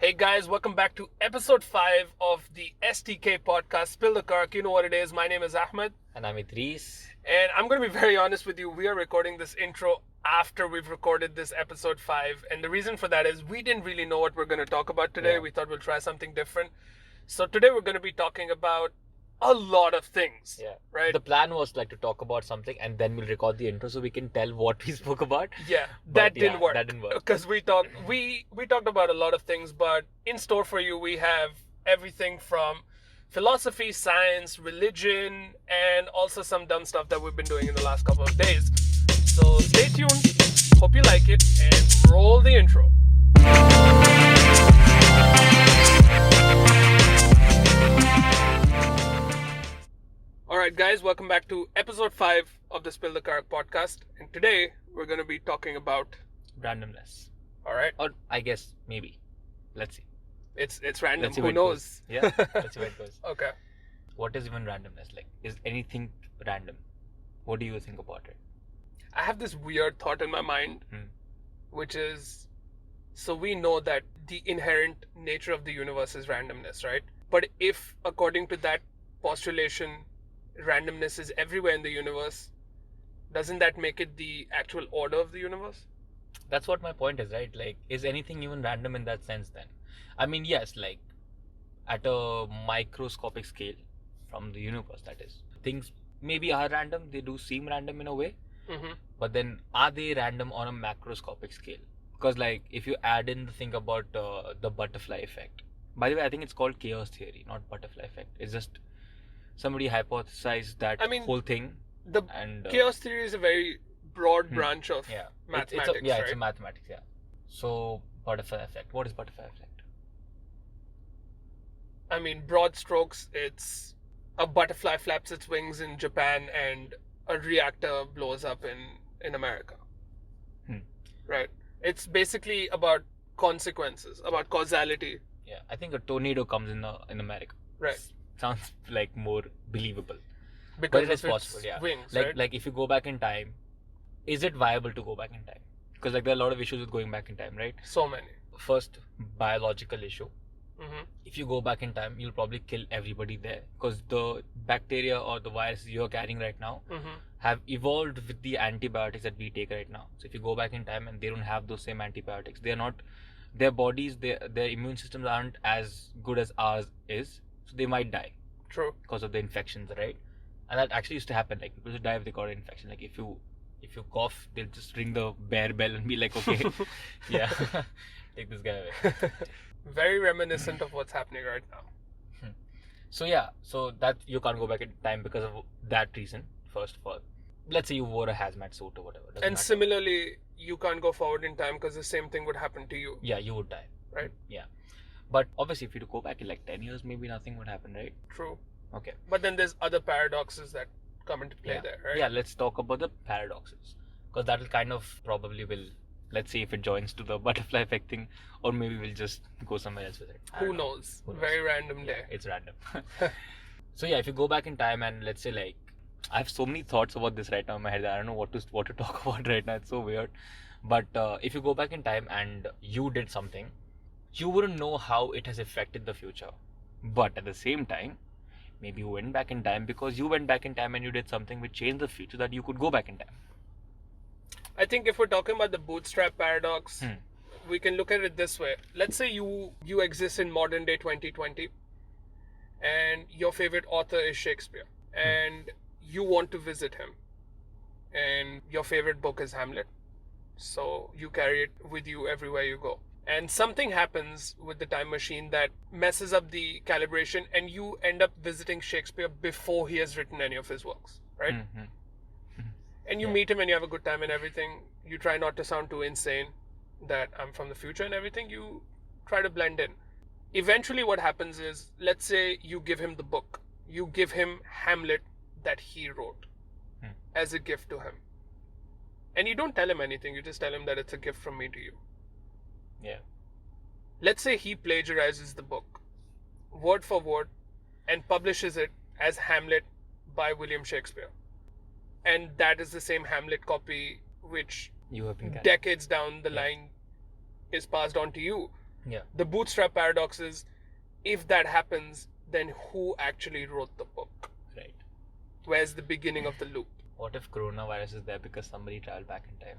Hey guys, welcome back to episode 5 of the STK podcast, Spill the Karak. You know what it is. My name is Ahmed. And I'm Idris. And I'm going to be very honest with you. We are recording this intro after we've recorded this episode 5. And the reason for that is we didn't really know what we're going to talk about today. Yeah. We thought we'll try something different. So today we're going to be talking about a lot of things. Yeah. Right? The plan was to talk about something and then we'll record the intro so we can tell what we spoke about. Yeah, But that didn't work. That didn't work. Because we talked about a lot of things, but in store for you we have everything from philosophy, science, religion, and also some dumb stuff that we've been doing in the last couple of days. So stay tuned. Hope you like it, and roll the intro. Alright guys, welcome back to episode 5 of the Spill the Karak podcast. And today we're going to be talking about Randomness. alright. Or I guess maybe. Let's see. It's random. Let's see Who where it knows? goes. Yeah, let's see where it goes. Okay. What is even randomness? Is anything random? What do you think about it? I have this weird thought in my mind, which is, so we know that the inherent nature of the universe is randomness, right? But if, according to that postulation, randomness is everywhere in the universe, doesn't that make it the actual order of the universe? That's what my point is, right? Is anything even random in that sense then? I mean, yes, at a microscopic scale from the universe, that is. Things maybe are random, they do seem random in a way, but then are they random on a macroscopic scale? Because if you add in the thing about the butterfly effect. By the way, I think it's called chaos theory, not butterfly effect. It's just somebody hypothesized that whole thing. The chaos theory is a very broad branch of mathematics, right? It's a mathematics, yeah. So, butterfly effect. What is butterfly effect? I mean, broad strokes, it's a butterfly flaps its wings in Japan and a reactor blows up in America. Right? It's basically about consequences, about causality. Yeah, I think a tornado comes in America. Right. Sounds more believable. Because but it is possible, yeah. Wings, right? If you go back in time, is it viable to go back in time? Because there are a lot of issues with going back in time, right? So many. First, biological issue. If you go back in time, you'll probably kill everybody there because the bacteria or the viruses you're carrying right now have evolved with the antibiotics that we take right now. So if you go back in time and they don't have those same antibiotics, they're not, their bodies, their immune systems aren't as good as ours is, so they might die. True. Because of the infections, right? And that actually used to happen. People should die if they got an infection. If you cough, they'll just ring the bear bell and be like, okay, yeah, take this guy away. Very reminiscent of what's happening right now. So that you can't go back in time because of that reason, first of all. Let's say you wore a hazmat suit or whatever. And similarly, you can't go forward in time because the same thing would happen to you. Yeah, you would die. Right? Yeah. But obviously, if you go back in 10 years, maybe nothing would happen, right? True. Okay. But then there's other paradoxes that come into play there, right? Yeah, let's talk about the paradoxes. Because that will kind of probably let's see if it joins to the butterfly effect thing, or maybe we'll just go somewhere else with it. Who knows? Very random day. It's random. So if you go back in time and let's say I have so many thoughts about this right now in my head that I don't know what to talk about right now. It's so weird. But if you go back in time and you did something, you wouldn't know how it has affected the future. But at the same time, maybe you went back in time because you went back in time and you did something which changed the future that you could go back in time. I think if we're talking about the bootstrap paradox, we can look at it this way. Let's say you exist in modern day 2020 and your favorite author is Shakespeare and you want to visit him and your favorite book is Hamlet. So you carry it with you everywhere you go. And something happens with the time machine that messes up the calibration and you end up visiting Shakespeare before he has written any of his works, right? And you meet him and you have a good time and everything. You try not to sound too insane that I'm from the future and everything. You try to blend in. Eventually what happens is, let's say you give him the book. You give him Hamlet that he wrote as a gift to him. And you don't tell him anything. You just tell him that it's a gift from me to you. Yeah. Let's say he plagiarizes the book, word for word, and publishes it as Hamlet by William Shakespeare. And that is the same Hamlet copy which you have been decades down the line is passed on to you. Yeah. The bootstrap paradox is, if that happens, then who actually wrote the book? Right. Where's the beginning of the loop? What if coronavirus is there because somebody traveled back in time?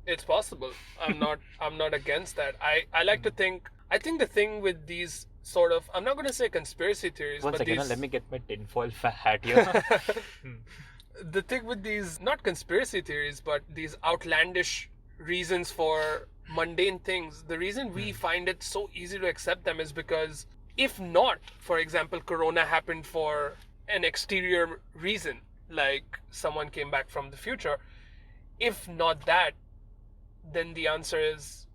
It's possible. I'm not against that. I like to think. I think the thing with these sort of, I'm not going to say conspiracy theories, One but second, these, let me get my tinfoil hat here. the thing with these, not conspiracy theories, but these outlandish reasons for mundane things, the reason we find it so easy to accept them is because if not, for example, corona happened for an exterior reason, like someone came back from the future, if not that, then the answer is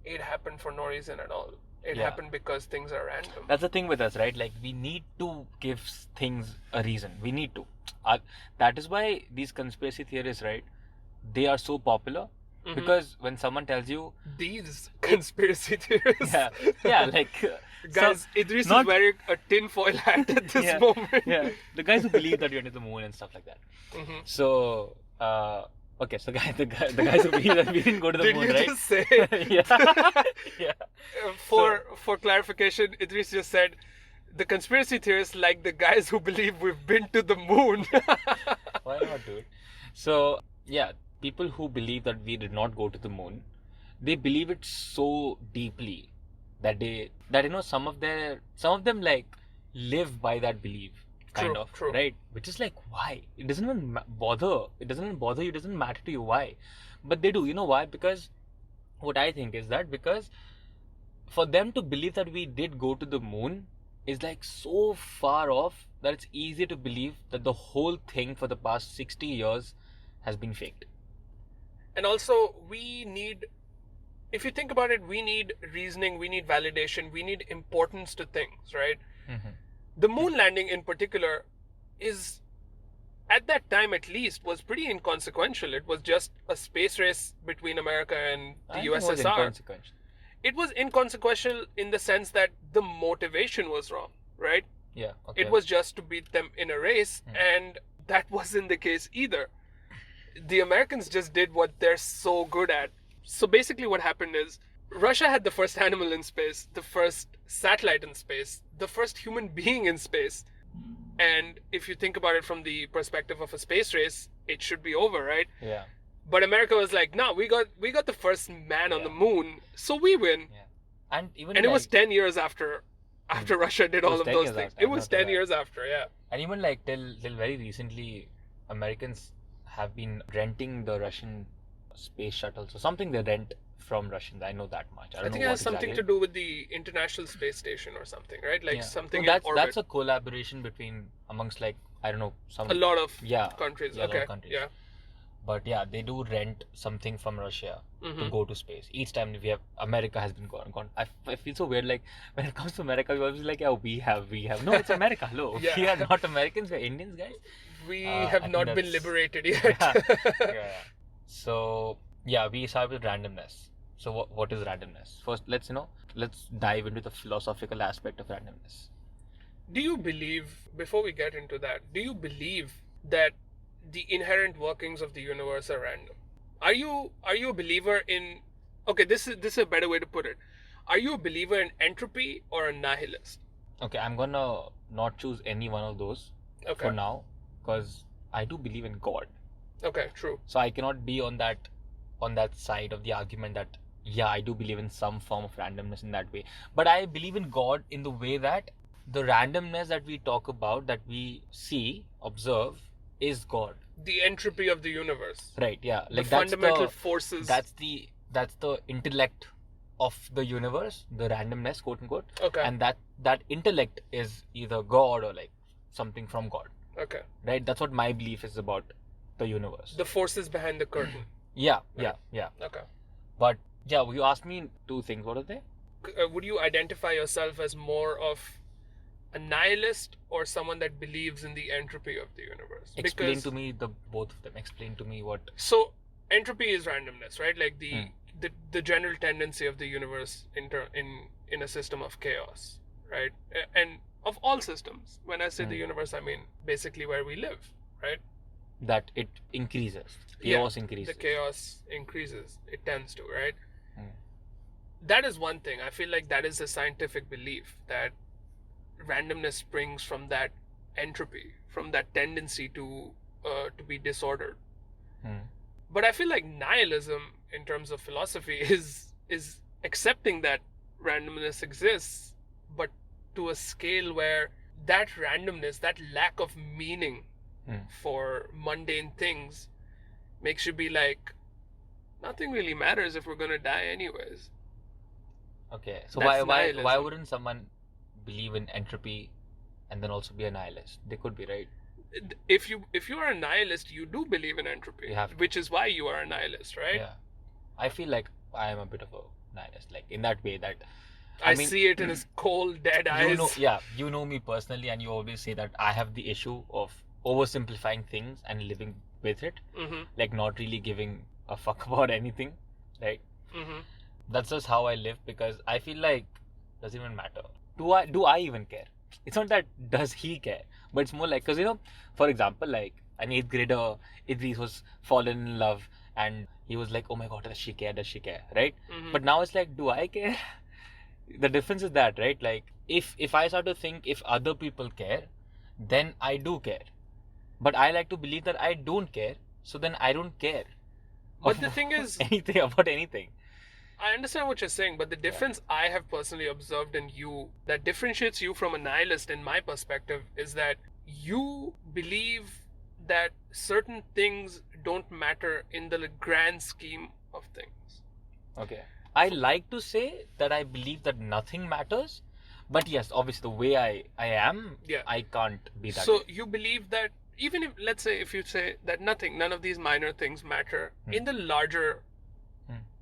it happened for no reason at all. It Yeah. happened because things are random. That's the thing with us, right? Like, we need to give things a reason. We need to. That is why these conspiracy theories, right? They are so popular because when someone tells you, These conspiracy theories. yeah, like, Guys, Idris is wearing a tinfoil hat at this moment. yeah, the guys who believe that we went to the moon and stuff like that. So, okay, so the guys who believe that we didn't go to the Did moon, you right? just say? Yeah, yeah. For clarification, Idris just said the conspiracy theorists like the guys who believe we've been to the moon. Why not, dude? So, yeah, people who believe that we did not go to the moon, they believe it so deeply that some of them like live by that belief, kind of, true. right? Which is like, why? It doesn't even bother. It doesn't even bother you. It doesn't matter to you why, but they do. You know why? Because what I think is that because for them to believe that we did go to the moon is like so far off that it's easier to believe that the whole thing for the past 60 years has been faked. And also, we need, if you think about it, we need reasoning, we need validation, we need importance to things, right? The moon landing in particular is, at that time at least, was pretty inconsequential. It was just a space race between America and the USSR. It was inconsequential in the sense that the motivation was wrong, right? Yeah. Okay. It was just to beat them in a race, and that wasn't the case either. The Americans just did what they're so good at. So basically what happened is, Russia had the first animal in space, the first satellite in space, the first human being in space. And if you think about it from the perspective of a space race, it should be over, right? Yeah. But America was like, no, we got the first man on the moon, so we win. Yeah. And it was 10 years after Russia did all of those things. It was 10 years after, yeah. And even like till very recently, Americans have been renting the Russian space shuttles or something. They rent from Russians. I know that much. I think it has something to do with the International Space Station or something, right? Like something in orbit. That's a collaboration amongst like, I don't know, a lot of countries. Yeah, okay. Countries. Yeah. But yeah, they do rent something from Russia to go to space. Each time America has been gone. I feel so weird. Like when it comes to America, we always like, yeah, we have. No, it's America. Hello, we are not Americans. We're Indians, guys. We have not been liberated yet. Yeah. So yeah, we start with randomness. So what is randomness? First, let's dive into the philosophical aspect of randomness. Do you believe, before we get into that, do you believe that the inherent workings of the universe are random? Are you a believer in, okay, this is a better way to put it. Are you a believer in entropy or a nihilist? Okay, I'm gonna not choose any one of those for now, because I do believe in God. Okay, true. So I cannot be on that side of the argument that I do believe in some form of randomness in that way. But I believe in God in the way that the randomness that we talk about, that we see, observe, is God. The entropy of the universe. Right, yeah. Like the fundamental forces. That's the intellect of the universe, the randomness, quote unquote. Okay. And that intellect is either God or like something from God. Okay. Right? That's what my belief is about the universe. The forces behind the curtain. Yeah. Okay. But yeah, you asked me two things. What are they? Would you identify yourself as more of a nihilist or someone that believes in the entropy of the universe? Explain to me both of them. Explain to me what. So entropy is randomness, right? Like the general tendency of the universe in a system of chaos, right? And of all systems. When I say the universe, I mean basically where we live, right? That it increases. Chaos increases. The chaos increases. It tends to, right? that is one thing. I feel like that is a scientific belief that randomness springs from that entropy, from that tendency to be disordered. But I feel like nihilism, in terms of philosophy, is accepting that randomness exists, but to a scale where that randomness, that lack of meaning for mundane things, makes you be like, nothing really matters if we're gonna die anyways. Okay, so That's why nihilism. wouldn't someone believe in entropy and then also be a nihilist? They could be, right? If you are a nihilist, you do believe in entropy, You have to. which is why you are a nihilist, right? Yeah, I feel like I am a bit of a nihilist, like in that way that I mean, see it in his cold, dead eyes. you know me personally, and you always say that I have the issue of oversimplifying things and living with it, like not really giving a fuck about anything, right? That's just how I live, because I feel like it doesn't even matter. Do I even care? It's not that does he care, but it's more like, because for example, like an 8th grader, Idris was fallen in love, and he was like, oh my god, does she care, right? But now it's like, do I care? The difference is that, right? Like if I start to think if other people care, then I do care, but I like to believe that I don't care, so then I don't care. But the thing is, anything about anything. I understand what you're saying, but the difference I have personally observed in you that differentiates you from a nihilist, in my perspective, is that you believe that certain things don't matter in the grand scheme of things. Okay. I like to say that I believe that nothing matters, but yes, obviously the way I am, I can't be that. So you believe that even if, let's say, if you say that none of these minor things matter in the larger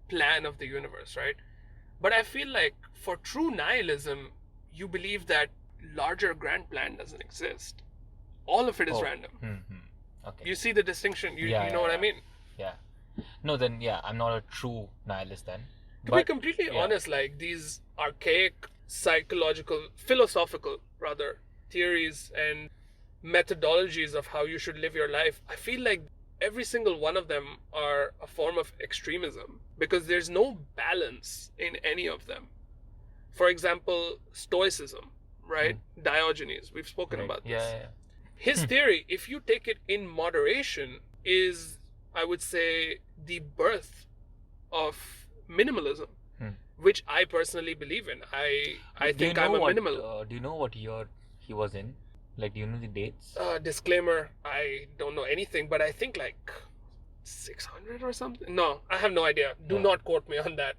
plan of the universe, right? But I feel like for true nihilism, you believe that larger grand plan doesn't exist. All of it is random. Okay. You see the distinction? You know what I mean? Yeah. No, then I'm not a true nihilist then. To be completely honest, like these archaic psychological, philosophical rather, theories and methodologies of how you should live your life, I feel like every single one of them are a form of extremism because there's no balance in any of them. For example, Stoicism, right? Diogenes, we've spoken about this. His theory, if you take it in moderation, is, I would say, the birth of minimalism, which I personally believe in. I think I'm a minimal. Do you know what year he was in? Like, do you know the dates? Disclaimer, I don't know anything, but I think like 600 or something. No, I have no idea. Do not quote me on that.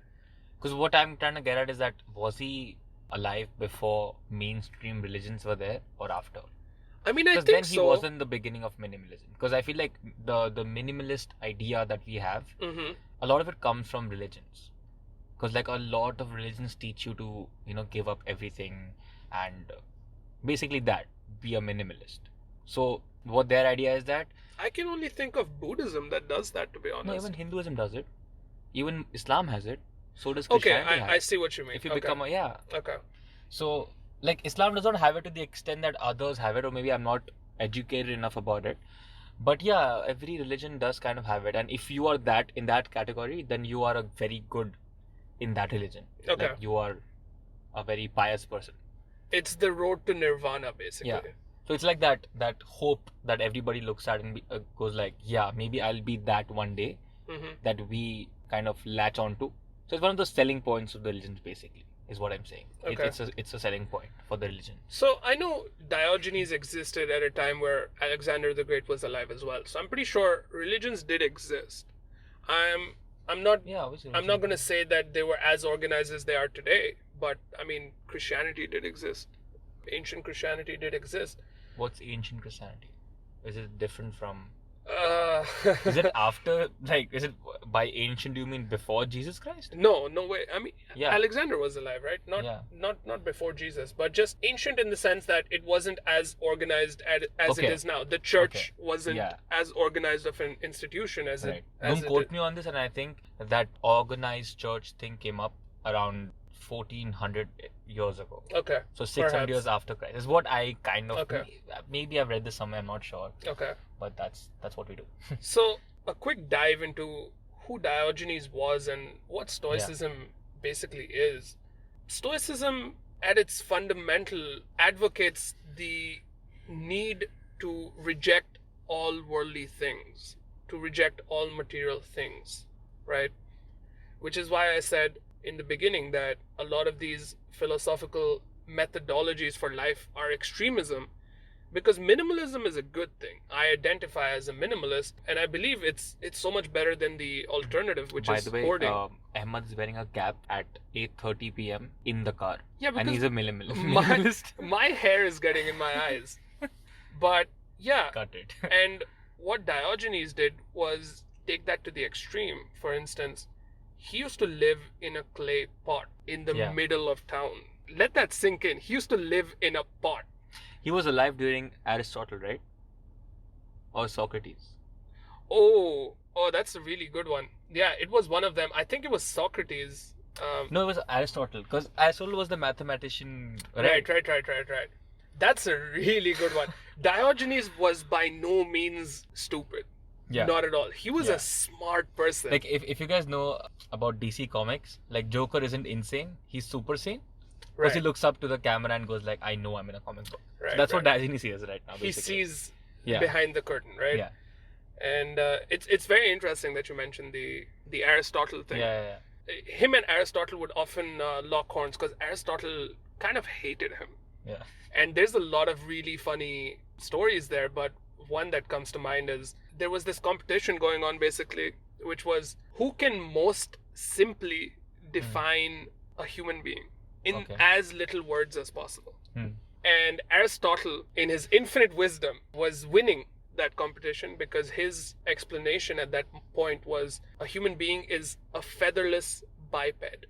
Because what I'm trying to get at is that, was he alive before mainstream religions were there or after? I mean, I think then he wasn't the beginning of minimalism. Because I feel like the minimalist idea that we have, a lot of it comes from religions. Because like a lot of religions teach you to, give up everything and basically that, be a minimalist. So what their idea is that... I can only think of Buddhism that does that, to be honest. No, even Hinduism does it. Even Islam has it. So does Christianity. Okay, I see what you mean. If you become a... Okay. So, like, Islam does not have it to the extent that others have it, or maybe I'm not educated enough about it. But yeah, every religion does kind of have it. And if you are that in that category, then you are a very good in that religion. Okay. Like, you are a very pious person. It's the road to nirvana, basically. Yeah. So it's like that hope that everybody looks at and goes like, yeah, maybe I'll be that one day, that we kind of latch onto. So it's one of the selling points of the religions, basically, is what I'm saying. Okay. It's a selling point for the religion. So I know Diogenes existed at a time where Alexander the Great was alive as well. So I'm pretty sure religions did exist. I'm not going to say that they were as organized as they are today, but I mean, Christianity did exist. Ancient Christianity did exist. What's ancient Christianity? Is it different from... Is it after, like, is it by ancient, do you mean before Jesus Christ? No way. I mean, Alexander was alive, right? Not before Jesus, but just ancient in the sense that it wasn't as organized as it is now. The church wasn't as organized of an institution as it. Don't quote me on this, and I think that organized church thing came up around 1400 years ago. Okay. So 600 years after Christ is what I kind of... Maybe I've read this somewhere, I'm not sure. Okay. But that's what we do. So a quick dive into who Diogenes was and what Stoicism basically is. Stoicism, at its fundamental, advocates the need to reject all worldly things, to reject all material things, right? Which is why I said in the beginning that a lot of these philosophical methodologies for life are extremism, because minimalism is a good thing. I identify as a minimalist, and I believe it's so much better than the alternative, which By is the way, hoarding. Ahmad is wearing a cap at 8:30 p.m. in the car. Yeah, And he's a my, minimalist. my hair is getting in my eyes. But yeah, Cut it. and what Diogenes did was take that to the extreme. For instance, he used to live in a clay pot in the Yeah. middle of town. Let that sink in. He used to live in a pot. He was alive during Aristotle, right? Or Socrates. Oh, that's a really good one. Yeah, it was one of them. I think it was Socrates. No, it was Aristotle, because Aristotle was the mathematician, Right. That's a really good one. Diogenes was by no means stupid. Yeah. Not at all. He was Yeah. a smart person. Like, if you guys know about DC Comics, like, Joker isn't insane, he's super sane. Because he Right. looks up to the camera and goes like, I know I'm in a comic book. Right, So that's what right. Diogenes is right now, He basically. sees Yeah. behind the curtain, right? Yeah. And it's very interesting that you mentioned the Aristotle thing. Yeah. Him and Aristotle would often lock horns because Aristotle kind of hated him. Yeah. And there's a lot of really funny stories there, but one that comes to mind is there was this competition going on basically, which was who can most simply define a human being in Okay. as little words as possible. Hmm. And Aristotle, in his infinite wisdom, was winning that competition because his explanation at that point was a human being is a featherless biped.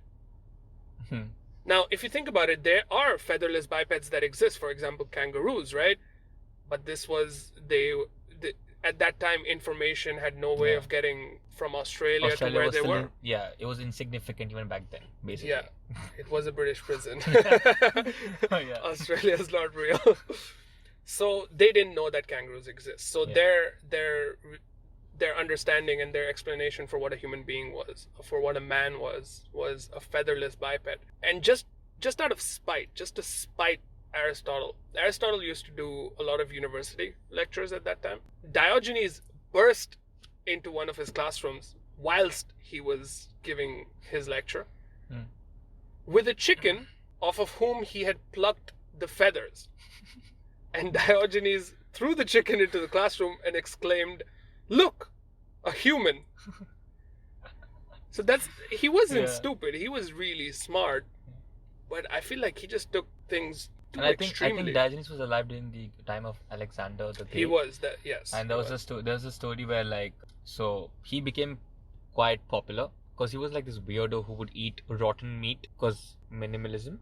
Hmm. Now, if you think about it, there are featherless bipeds that exist, for example, kangaroos, right? But this was, at that time, information had no way Yeah. of getting from Australia to Australia where was they still, were. it was insignificant even back then, basically. Yeah, it was a British prison. Yeah. Australia is not real. So they didn't know that kangaroos exist. So Yeah. their understanding and their explanation for what a human being was, for what a man was a featherless biped. And just out of spite, just to spite Aristotle. Aristotle used to do a lot of university lectures at that time. Diogenes burst into one of his classrooms whilst he was giving his lecture with a chicken off of whom he had plucked the feathers. And Diogenes threw the chicken into the classroom and exclaimed, "Look, a human." So he wasn't Yeah. stupid. He was really smart. But I feel like he just took things too And I think extremely. Diogenes was alive during the time of Alexander the Great. He was that, yes. And there was a story where, like, so he became quite popular because he was like this weirdo who would eat rotten meat because minimalism,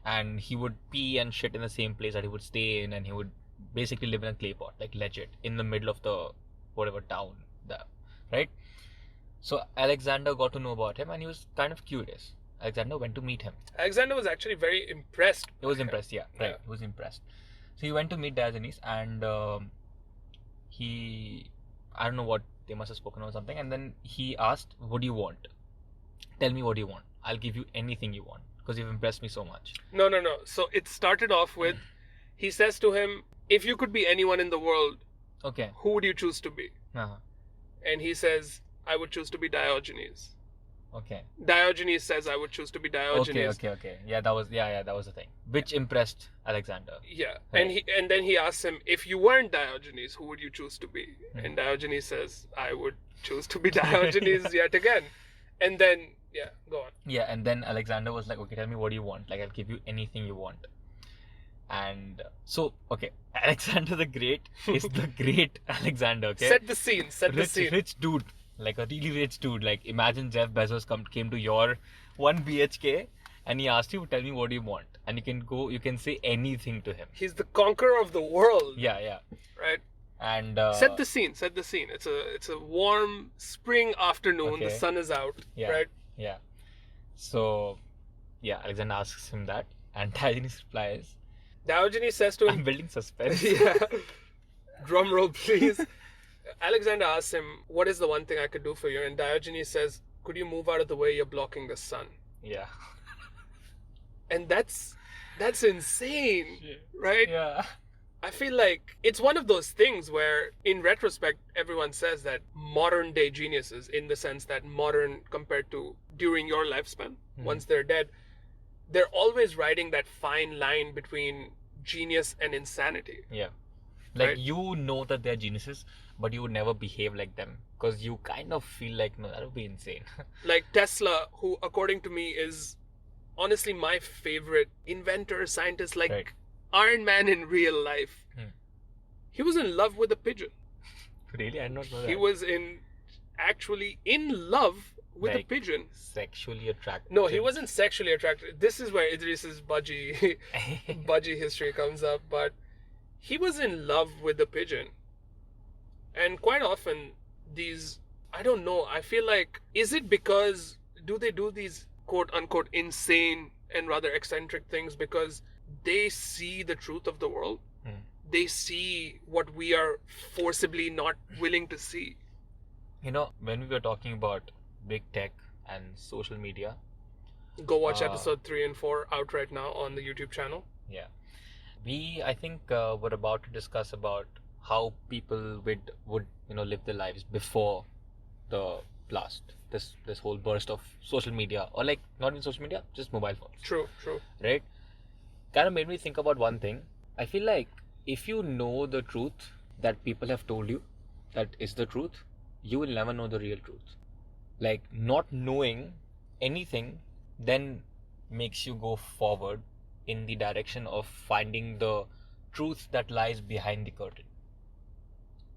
and he would pee and shit in the same place that he would stay in, and he would basically live in a clay pot, like legit, in the middle of the whatever town, right? So Alexander got to know about him, and he was kind of curious. Alexander went to meet him. Alexander was actually very impressed. He was by him. impressed, yeah, right. Yeah. He was impressed. So he went to meet Diogenes, and I don't know what they must have spoken or something, and then he asked, "What do you want? Tell me what you want. I'll give you anything you want because you've impressed me so much." No. So it started off with, he says to him, "If you could be anyone in the world, Okay. who would you choose to be?" Uh-huh. And he says, "I would choose to be Diogenes." Okay. Diogenes says, "I would choose to be Diogenes." Okay. Yeah, that was the thing, which impressed Alexander. Yeah. Right. And then he asks him, "If you weren't Diogenes, who would you choose to be?" Hmm. And Diogenes says, "I would choose to be Diogenes yet again." And then, yeah, go on. Yeah, and then Alexander was like, "Okay, tell me what do you want? Like, I'll give you anything you want." And so, okay, Alexander the Great is the great Alexander. Okay. Set the scene. Rich dude, like a really rich dude. Like, imagine Jeff Bezos came to your 1 BHK and he asked you, "Tell me what do you want," and you can say anything to him. He's the conqueror of the world. Yeah. Right. And Set the scene. It's a warm spring afternoon. The Okay. sun is out. Yeah. Right. Yeah. So, yeah, Alexander asks him that, and Diogenes replies, Diogenes says to "I'm him, building suspense." yeah. Drum roll, please. Alexander asks him, "What is the one thing I could do for you?" And Diogenes says, "Could you move out of the way? You're blocking the sun." Yeah. And that's insane, right? Yeah. I feel like it's one of those things where, in retrospect, everyone says that modern day geniuses, in the sense that modern compared to during your lifespan, once they're dead, they're always riding that fine line between genius and insanity. Yeah. Like, Right? you know that they're geniuses, but you would never behave like them because you kind of feel like, no, that would be insane. Like Tesla, who, according to me, is honestly my favorite inventor, scientist, like Right. Iron Man in real life. He was in love with a pigeon. Really? I did not know that. He was actually in love with a Like, pigeon. sexually attracted. No, he wasn't sexually attracted. This is where Idris's budgie history comes up. But he was in love with the pigeon. And quite often, I don't know, I feel like, is it because, do they do these quote unquote insane and rather eccentric things because they see the truth of the world? They see what we are forcibly not willing to see. You know, when we were talking about big tech and social media, Go watch episode 3 and 4 out right now on the YouTube channel. yeah, I think were about to discuss about how people would live their lives before the blast, this whole burst of social media, or like not in social media, just mobile phones. True. Right? Kind of made me think about one thing. I feel like if you know the truth that people have told you that is the truth, you will never know the real truth. Like, not knowing anything then makes you go forward in the direction of finding the truth that lies behind the curtain.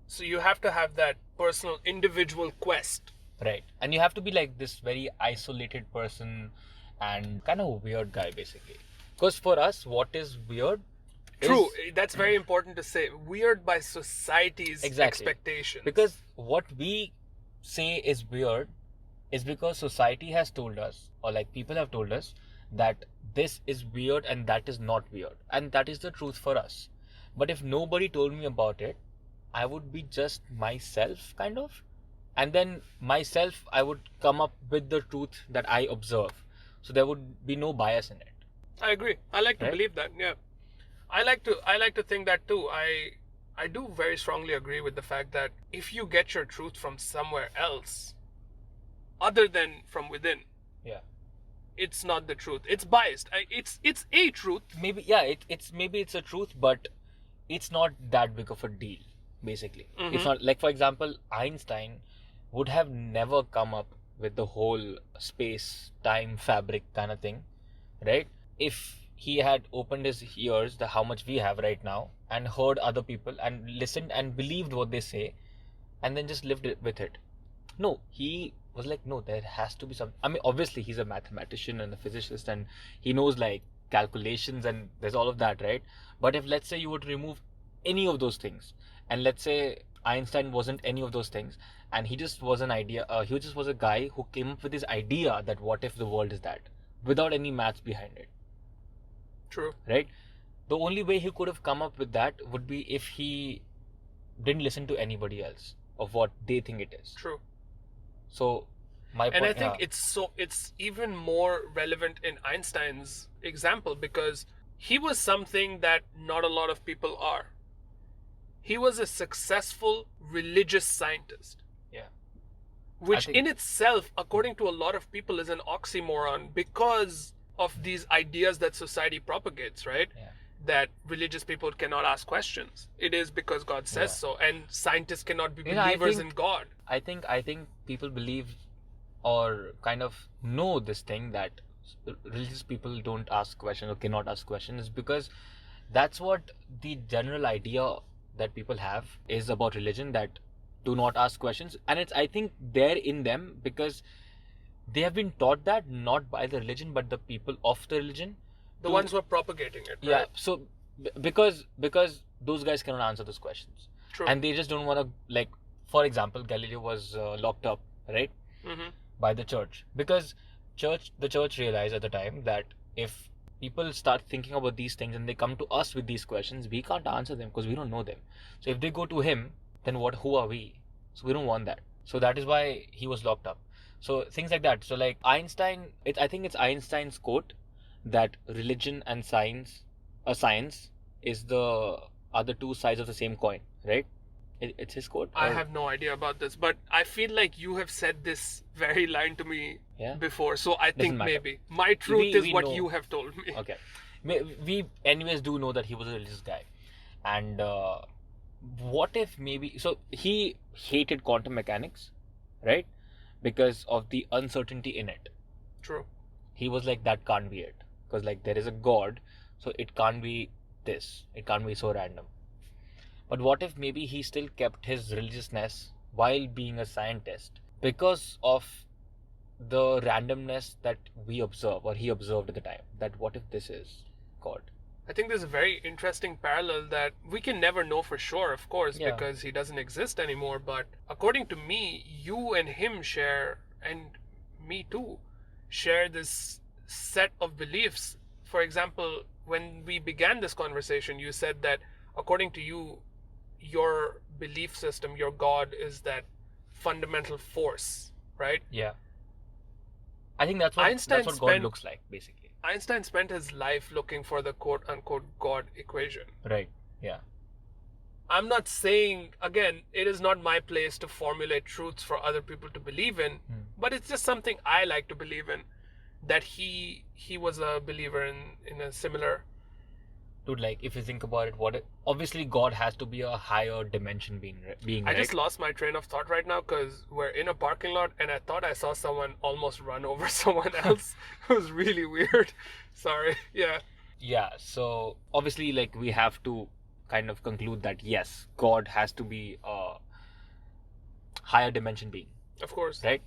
So you have to have that personal, individual quest. Right. And you have to be like this very isolated person and kind of a weird guy, basically. Because for us, what is weird? True, that's very important to say. Weird by society's expectations. Because what we say is weird is because society has told us, or like people have told us, that this is weird and that is not weird. And that is the truth for us. But if nobody told me about it, I would be just myself, kind of. And then myself, I would come up with the truth that I observe. So there would be no bias in it. I agree. I like to Right? believe that. Yeah, I like to think that too. I do very strongly agree with the fact that if you get your truth from somewhere else, other than from within, Yeah. it's not the truth. It's biased. It's a truth. Maybe, yeah, maybe it's a truth, but it's not that big of a deal, basically. It's not like, for example, Einstein would have never come up with the whole space time fabric kind of thing, right? If he had opened his ears, how much we have right now, and heard other people and listened and believed what they say, and then just lived with it. No, he was like, no, there has to be some. I mean, obviously he's a mathematician and a physicist, and he knows like calculations and there's all of that, right? But if, let's say, you would remove any of those things, and let's say Einstein wasn't any of those things, and he just was he just was a guy who came up with this idea that what if the world is that, without any maths behind it. True. Right? The only way he could have come up with that would be if he didn't listen to anybody else of what they think it is. True. So my point, and I think it's even more relevant in Einstein's example because he was something that not a lot of people are. He was a successful religious scientist. Yeah. Which in itself, according to a lot of people, is an oxymoron because of these ideas that society propagates, right? Yeah. That religious people cannot ask questions. It is because God says so, and scientists cannot be believers in God. I think people believe or kind of know this thing that religious people don't ask questions or cannot ask questions, because that's what the general idea that people have is about religion, that do not ask questions. And it's, I think, there in them because they have been taught that not by the religion but the people of the religion, the ones who are propagating it, right? Yeah. So because those guys cannot answer those questions. True. And they just don't want to, like, for example, Galileo was locked up, right? By the church, because the church realized at the time that if people start thinking about these things and they come to us with these questions, we can't answer them because we don't know them. So if they go to him, then who are we? So we don't want that. So that is why he was locked up. So things like that. So like Einstein, I think it's Einstein's quote that religion and science is the other two sides of the same coin, right? It's his quote. I have no idea about this, but I feel like you have said this very line to me Yeah? before, so I think matter. maybe my truth is we what know. you have told me. Okay. We anyways do know that he was a religious guy. And what if maybe. So he hated quantum mechanics, right? Because of the uncertainty in it. True. He was like, that can't be it. Because like there is a God, so it can't be this. It can't be so random. But what if maybe he still kept his religiousness while being a scientist because of the randomness that we observe or he observed at the time? That what if this is God? I think there's a very interesting parallel that we can never know for sure, of course, Yeah. because he doesn't exist anymore. But according to me, you and him share, and me too, share this set of beliefs. For example, when we began this conversation, you said that according to you, your belief system, your God, is that fundamental force, right? Yeah. I think that's what God looks like, basically. Einstein spent his life looking for the quote-unquote God equation. Right. Yeah. I'm not saying, again, it is not my place to formulate truths for other people to believe in, but it's just something I like to believe in, that he was a believer in a similar... Dude, like, if you think about it, obviously God has to be a higher dimension being, I right? just lost my train of thought right now because we're in a parking lot and I thought I saw someone almost run over someone else. It was really weird. Sorry. Yeah. Yeah, so obviously, like, we have to kind of conclude that yes, God has to be a higher dimension being, Of course. right?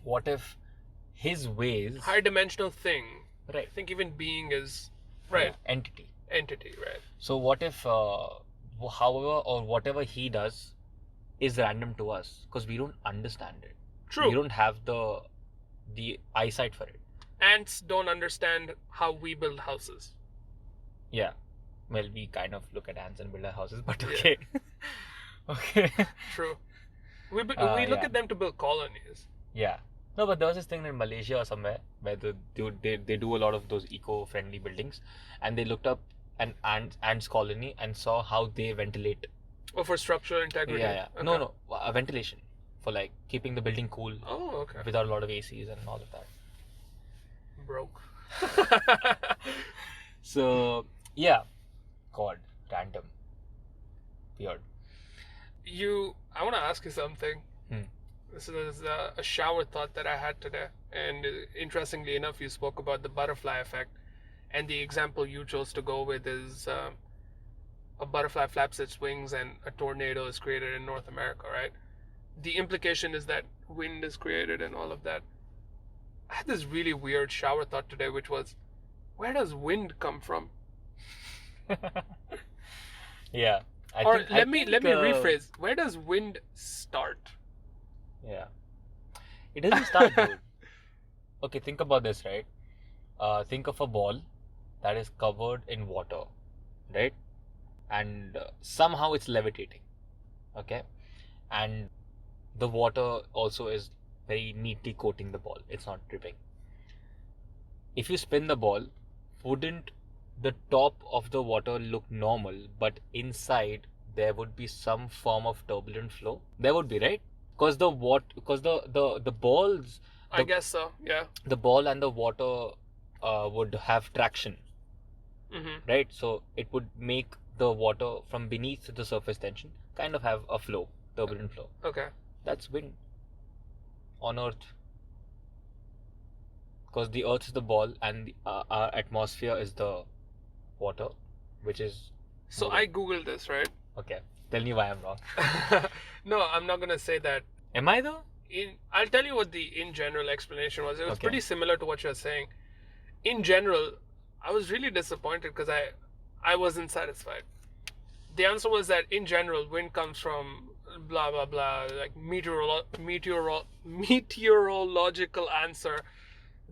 What if his ways... Higher dimensional thing. Right. I think even being is... Right. Yeah, entity, right. So what if, however or whatever he does is random to us because we don't understand it. True. We don't have the eyesight for it. Ants don't understand how we build houses. Yeah. Well, we kind of look at ants and build our houses, but okay. Okay. True. We look yeah. at them to build colonies. Yeah. No, but there was this thing in Malaysia or somewhere where they do a lot of those eco-friendly buildings, and they looked up an ants colony and saw how they ventilate. Oh, for structural integrity? Yeah. Okay. No, ventilation for like keeping the building cool. Oh, okay. Without a lot of ACs and all of that. Broke. So yeah, God, random, weird. I want to ask you something. This is a shower thought that I had today, and interestingly enough, you spoke about the butterfly effect, and the example you chose to go with is a butterfly flaps its wings and a tornado is created in North America, right? The implication is that wind is created and all of that. I had this really weird shower thought today, which was, where does wind come from? Yeah. Let me rephrase. Where does wind start? Yeah. It doesn't start, dude. Okay, think about this, right? Think of a ball that is covered in water, right? And somehow it's levitating, okay? And the water also is very neatly coating the ball. It's not dripping. If you spin the ball, wouldn't the top of the water look normal, but inside there would be some form of turbulent flow? There would be, right? Because the balls... I guess so, yeah. The ball and the water would have traction, right? So it would make the water from beneath the surface tension kind of have a flow, turbulent flow. Okay. That's wind on Earth. Because the Earth is the ball and our atmosphere is the water, which is... So moving. I googled this, right? Okay. Tell me why I'm wrong. No, I'm not going to say that. Am I though? I'll tell you what the in general explanation was. It was okay. pretty similar to what you're saying. In general, I was really disappointed because I wasn't satisfied. The answer was that in general, wind comes from blah blah blah, like meteorological answer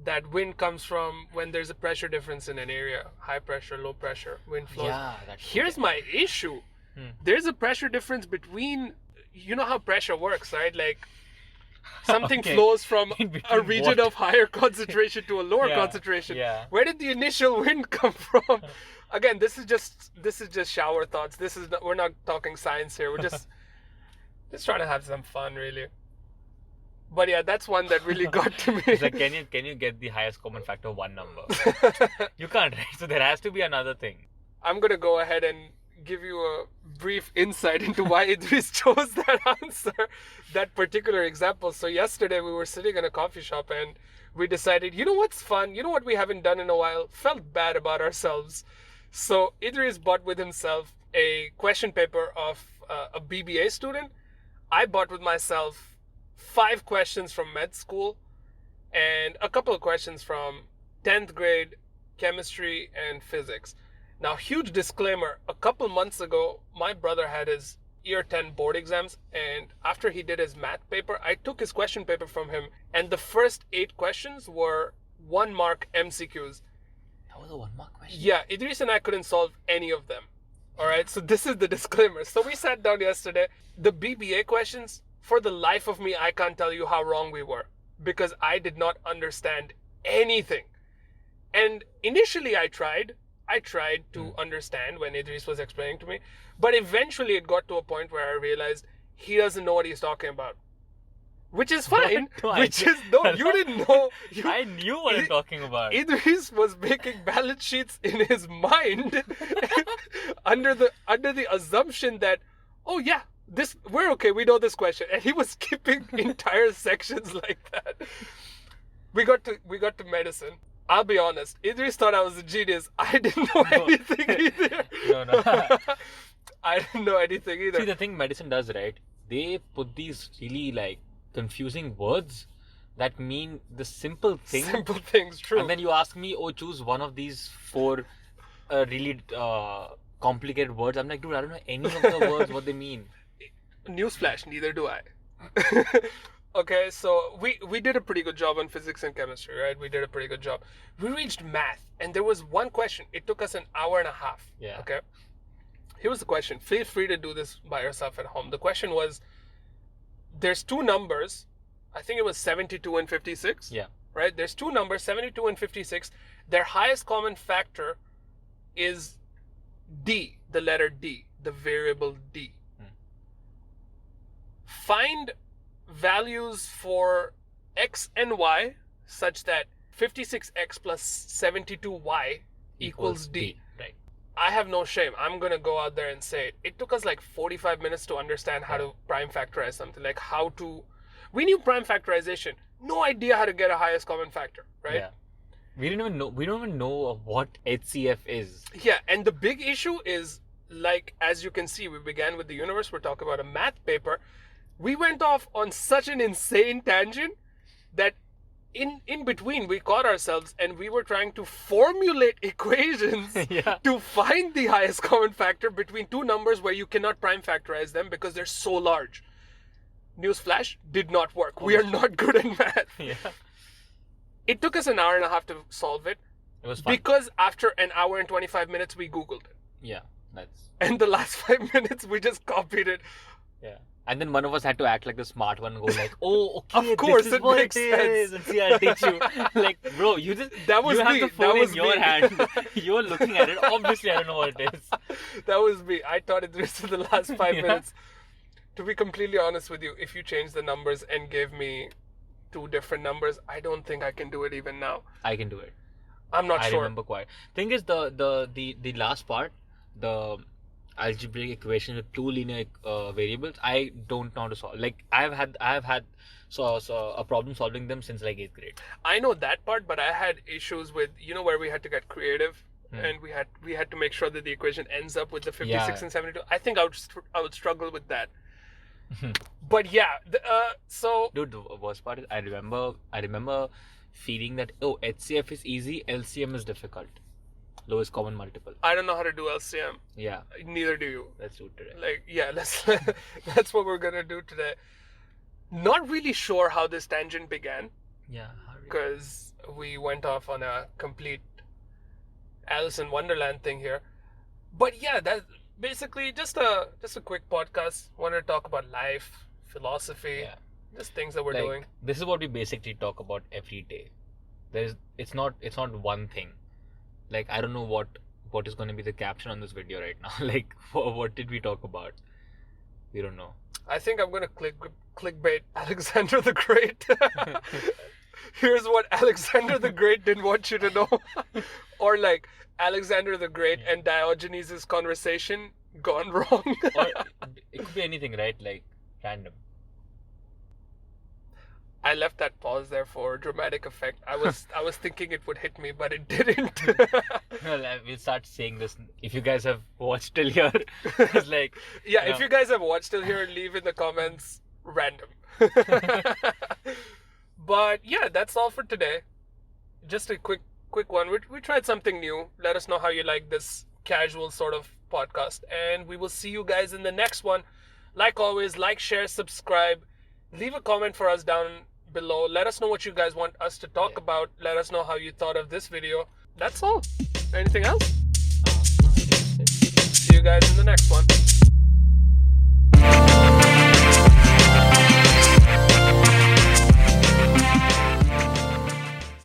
that wind comes from when there's a pressure difference in an area, high pressure, low pressure, wind flows. Yeah, here's my issue. There's a pressure difference between, you know how pressure works, right? Like Something Okay. flows from In a between region what? of higher concentration to a lower Yeah, concentration. yeah. Where did the initial wind come from? Again, this is just shower thoughts. We're not talking science here. We're just trying to have some fun, really. But yeah, that's one that really got to me. It's like, can you get the highest common factor of one number? You can't, right? So there has to be another thing. I'm gonna go ahead and give you a brief insight into why Idris chose that answer, that particular example. So yesterday we were sitting in a coffee shop and we decided, you know what's fun? You know what we haven't done in a while? Felt bad about ourselves. So Idris bought with himself a question paper of a BBA student. I bought with myself 5 questions from med school and a couple of questions from 10th grade chemistry and physics. Now, huge disclaimer, a couple months ago, my brother had his year 10 board exams, and after he did his math paper, I took his question paper from him, and the first 8 questions were 1 mark MCQs. That was a 1 mark question? Yeah, Idris and I couldn't solve any of them. All right, so this is the disclaimer. So we sat down yesterday. The BBA questions, for the life of me, I can't tell you how wrong we were because I did not understand anything. And initially I tried to understand when Idris was explaining to me, but eventually it got to a point where I realized he doesn't know what he's talking about. Which is fine. You didn't know. I knew what I'm talking about. Idris was making balance sheets in his mind under the assumption that, oh yeah, we're okay, we know this question, and he was skipping entire sections like that. We got to medicine. I'll be honest, Idris thought I was a genius. I didn't know anything either. No. I didn't know anything either. See, the thing medicine does, right? They put these really like confusing words that mean the simple thing. Simple things, true. And then you ask me, oh, choose one of these 4 really complicated words. I'm like, dude, I don't know any of the words, what they mean. Newsflash, neither do I. Okay, so we did a pretty good job on physics and chemistry, right? We did a pretty good job. We reached math, and there was one question. It took us an hour and a half. Yeah. Okay. Here was the question. Feel free to do this by yourself at home. The question was, there's 2 numbers. I think it was 72 and 56. Yeah. Right? There's 2 numbers, 72 and 56. Their highest common factor is D, the letter D, the variable D. Find values for x and y such that 56x plus 72y equals D. Right. I have no shame. I'm going to go out there and say it. It took us like 45 minutes to understand how to prime factorize something. Like we knew prime factorization. No idea how to get a highest common factor, right? Yeah. We don't even know what HCF is. Yeah, and the big issue is, like, as you can see, we began with the universe. We're talking about a math paper. We went off on such an insane tangent that in between we caught ourselves and we were trying to formulate equations to find the highest common factor between 2 numbers where you cannot prime factorize them because they're so large. Newsflash, did not work. We are not good at math. Yeah. It took us an hour and a half to solve it. It was fun. Because after an hour and 25 minutes we Googled it. Yeah, that's... And the last 5 minutes we just copied it. Yeah. And then one of us had to act like the smart one and go like, oh, okay, of course, this is it what makes it is. sense. And see, I'll teach you. Like, bro, you have the phone in your hand. You're looking at it. Obviously, I don't know what it is. That was me. I taught it in the last 5 minutes. To be completely honest with you, if you change the numbers and gave me 2 different numbers, I don't think I can do it even now. I can do it. I'm not sure. I remember quite. Thing is, the last part, the algebraic equation with 2 linear variables, I don't know how to solve. Like, I have had a problem solving them since like 8th grade. I know that part, but I had issues with, where we had to get creative. And we had to make sure that the equation ends up with the 56 and 72. I think I would struggle with that. But yeah, so dude, the worst part is I remember feeling that HCF is easy, LCM is difficult, lowest common multiple. I don't know how to do LCM. Yeah, neither do you. Let's do it today. Like, yeah, that's what we're gonna do today. Not really sure how this tangent began. Yeah, because we went off on a complete Alice in Wonderland thing here. But yeah, that's basically just a quick podcast. Wanted to talk about life, philosophy, Just things that we're like, doing. this is what we basically talk about every day. It's not one thing. Like, I don't know what is going to be the caption on this video right now. Like, what did we talk about? We don't know. I think I'm gonna clickbait Alexander the Great. Here's what Alexander the Great didn't want you to know. Or like Alexander the Great and Diogenes' conversation gone wrong. Or it could be anything, right? Like, random. I left that pause there for dramatic effect. I was thinking it would hit me, but it didn't. Well, we'll start saying this if you guys have watched till here. It's like, yeah, if you guys have watched till here, leave in the comments random. But yeah, that's all for today. Just a quick one. We tried something new. Let us know how you like this casual sort of podcast, and we will see you guys in the next one. Like always, like, share, subscribe, leave a comment for us down below. Let us know what you guys want us to talk about. Let us know how you thought of this video. That's all. Anything else? See you guys in the next one.